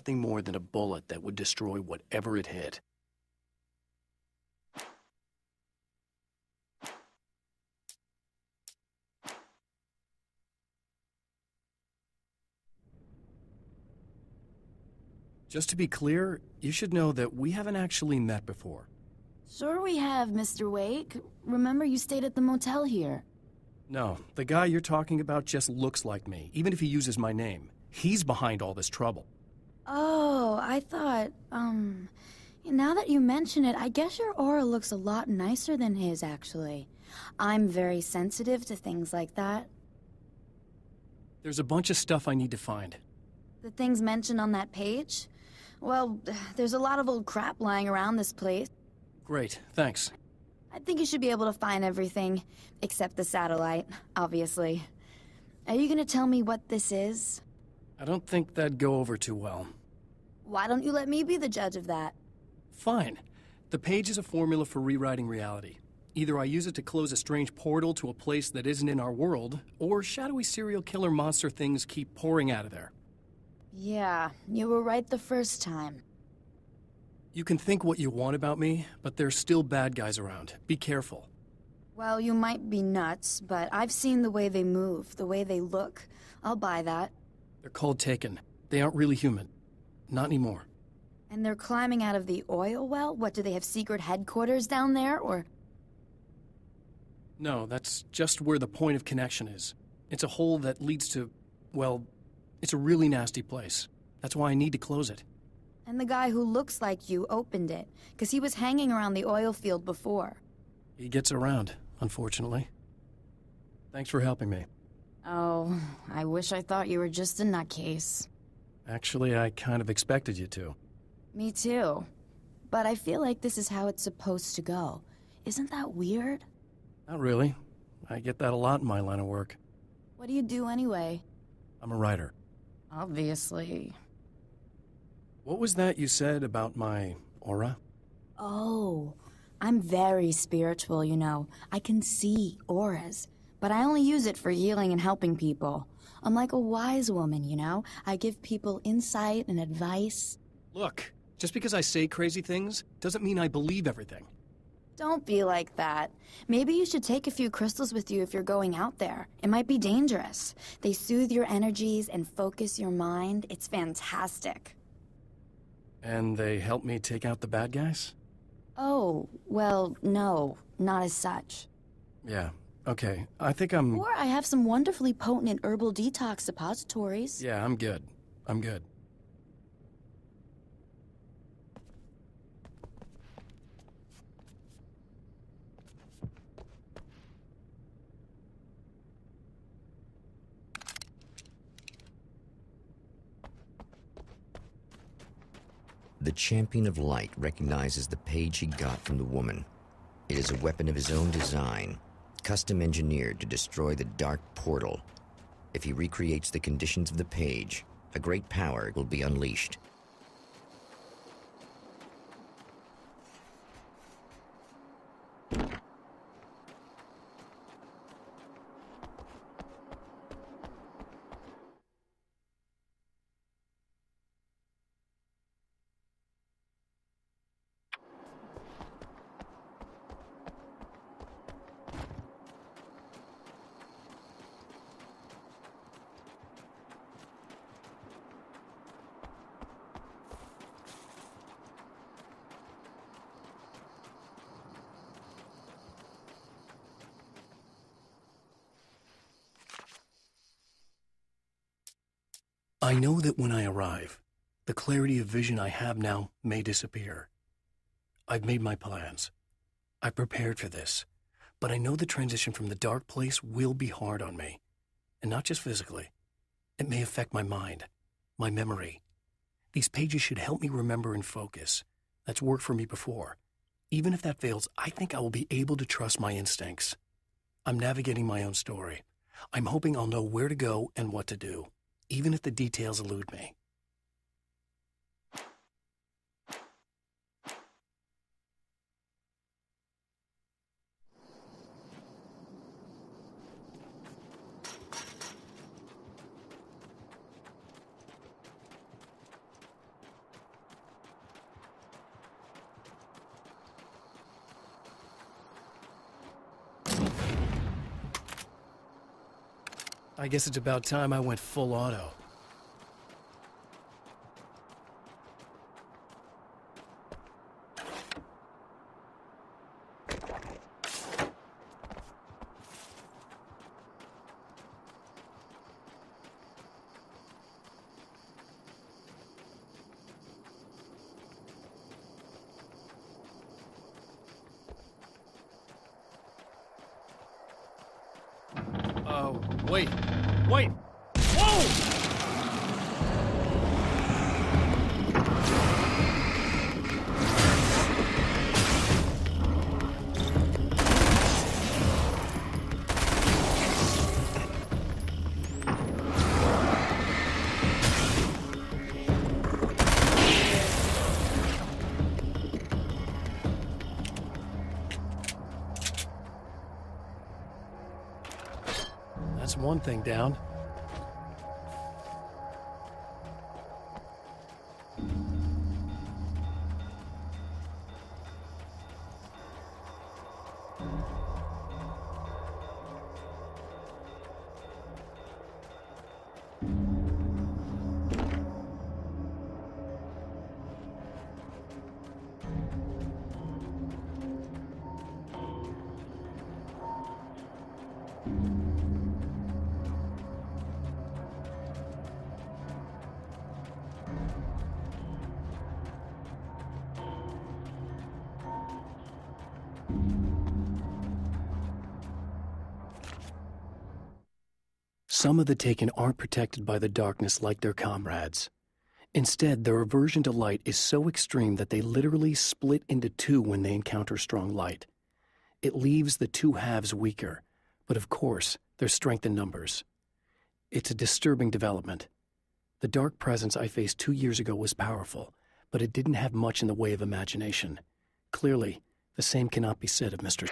nothing more than a bullet that would destroy whatever it hit. Just to be clear, you should know that we haven't actually met before. Sure we have, Mr. Wake. Remember you stayed at the motel here. No, the guy you're talking about just looks like me, even if he uses my name. He's behind all this trouble. Oh, I thought, now that you mention it, I guess your aura looks a lot nicer than his, actually. I'm very sensitive to things like that. There's a bunch of stuff I need to find. The things mentioned on that page? Well, there's a lot of old crap lying around this place. Great, thanks. I think you should be able to find everything, except the satellite, obviously. Are you gonna tell me what this is? I don't think that'd go over too well. Why don't you let me be the judge of that? Fine. The page is a formula for rewriting reality. Either I use it to close a strange portal to a place that isn't in our world, or shadowy serial killer monster things keep pouring out of there. Yeah, you were right the first time. You can think what you want about me, but there's still bad guys around. Be careful. Well, you might be nuts, but I've seen the way they move, the way they look. I'll buy that. They're called Taken. They aren't really human. Not anymore. And they're climbing out of the oil well? What, do they have secret headquarters down there, or...? No, that's just where the point of connection is. It's a hole that leads to, well, it's a really nasty place. That's why I need to close it. And the guy who looks like you opened it, because he was hanging around the oil field before. He gets around, unfortunately. Thanks for helping me. Oh, I wish I thought you were just a nutcase. Actually, I kind of expected you to. Me too. But I feel like this is how it's supposed to go. Isn't that weird? Not really. I get that a lot in my line of work. What do you do anyway? I'm a writer. Obviously. What was that you said about my aura? Oh, I'm very spiritual, you know. I can see auras, but I only use it for healing and helping people. I'm like a wise woman, you know? I give people insight and advice. Look, just because I say crazy things doesn't mean I believe everything. Don't be like that. Maybe you should take a few crystals with you if you're going out there. It might be dangerous. They soothe your energies and focus your mind. It's fantastic. And they help me take out the bad guys? Oh, well, no, not as such. Yeah, okay. I think I'm... Or I have some wonderfully potent herbal detox suppositories. Yeah, I'm good. I'm good. The Champion of Light recognizes the page he got from the woman. It is a weapon of his own design, custom engineered to destroy the dark portal. If he recreates the conditions of the page, a great power will be unleashed. I know that when I arrive, the clarity of vision I have now may disappear. I've made my plans. I've prepared for this. But I know the transition from the dark place will be hard on me. And not just physically. It may affect my mind, my memory. These pages should help me remember and focus. That's worked for me before. Even if that fails, I think I will be able to trust my instincts. I'm navigating my own story. I'm hoping I'll know where to go and what to do, even if the details elude me. I guess it's about time I went full auto. Wait. Wait! Whoa! That's one thing down. Some of the Taken aren't protected by the darkness like their comrades. Instead, their aversion to light is so extreme that they literally split into two when they encounter strong light. It leaves the two halves weaker, but of course, there's strength in numbers. It's a disturbing development. The dark presence I faced 2 years ago was powerful, but it didn't have much in the way of imagination. Clearly, the same cannot be said of Mr.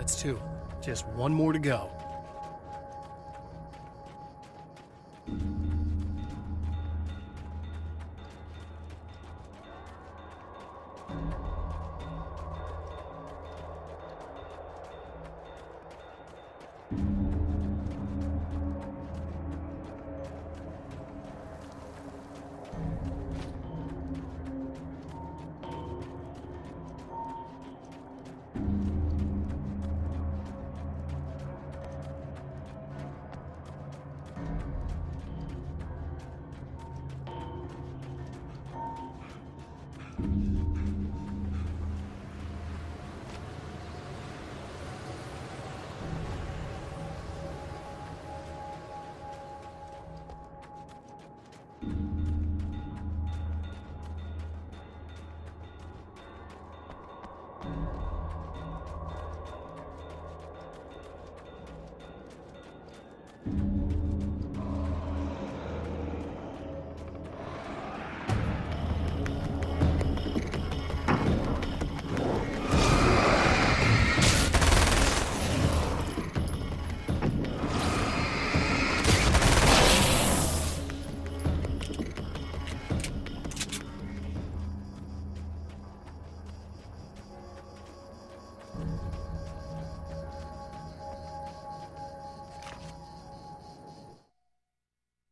That's two. Just one more to go.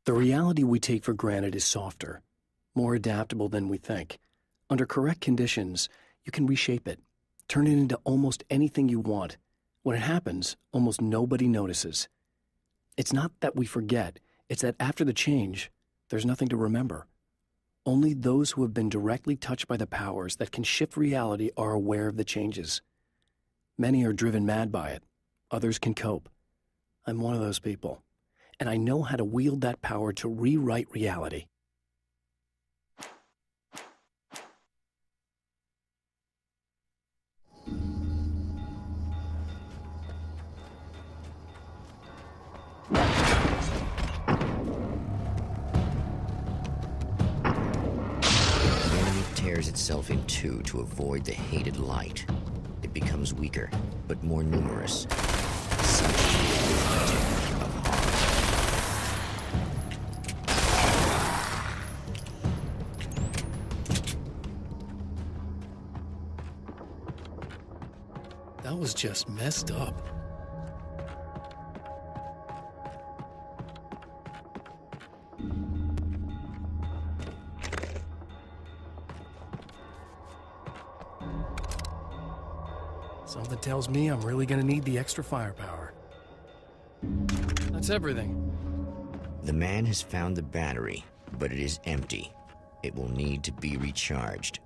The reality we take for granted is softer, more adaptable than we think. Under correct conditions, you can reshape it, turn it into almost anything you want. When it happens, almost nobody notices. It's not that we forget, it's that after the change, there's nothing to remember. Only those who have been directly touched by the powers that can shift reality are aware of the changes. Many are driven mad by it. Others can cope. I'm one of those people. And I know how to wield that power to rewrite reality. The enemy tears itself in two to avoid the hated light. It becomes weaker, but more numerous. Such is the magic of horror. That was just messed up. Something tells me I'm really gonna need the extra firepower. That's everything. The man has found the battery, but it is empty. It will need to be recharged.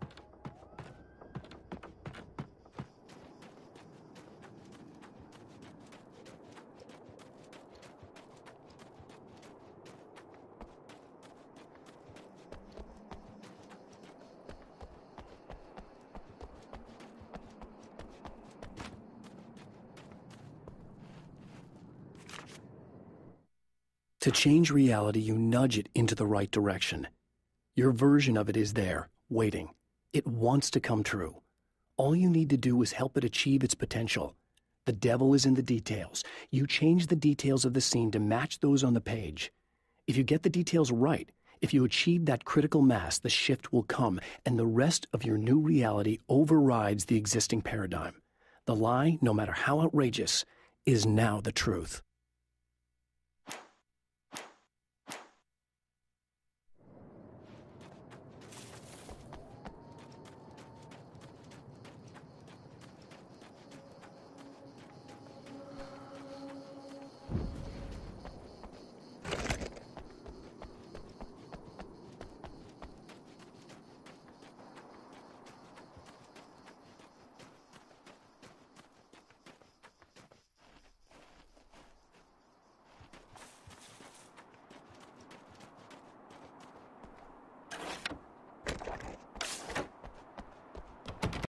To change reality, you nudge it into the right direction. Your version of it is there, waiting. It wants to come true. All you need to do is help it achieve its potential. The devil is in the details. You change the details of the scene to match those on the page. If you get the details right, if you achieve that critical mass, the shift will come, and the rest of your new reality overrides the existing paradigm. The lie, no matter how outrageous, is now the truth.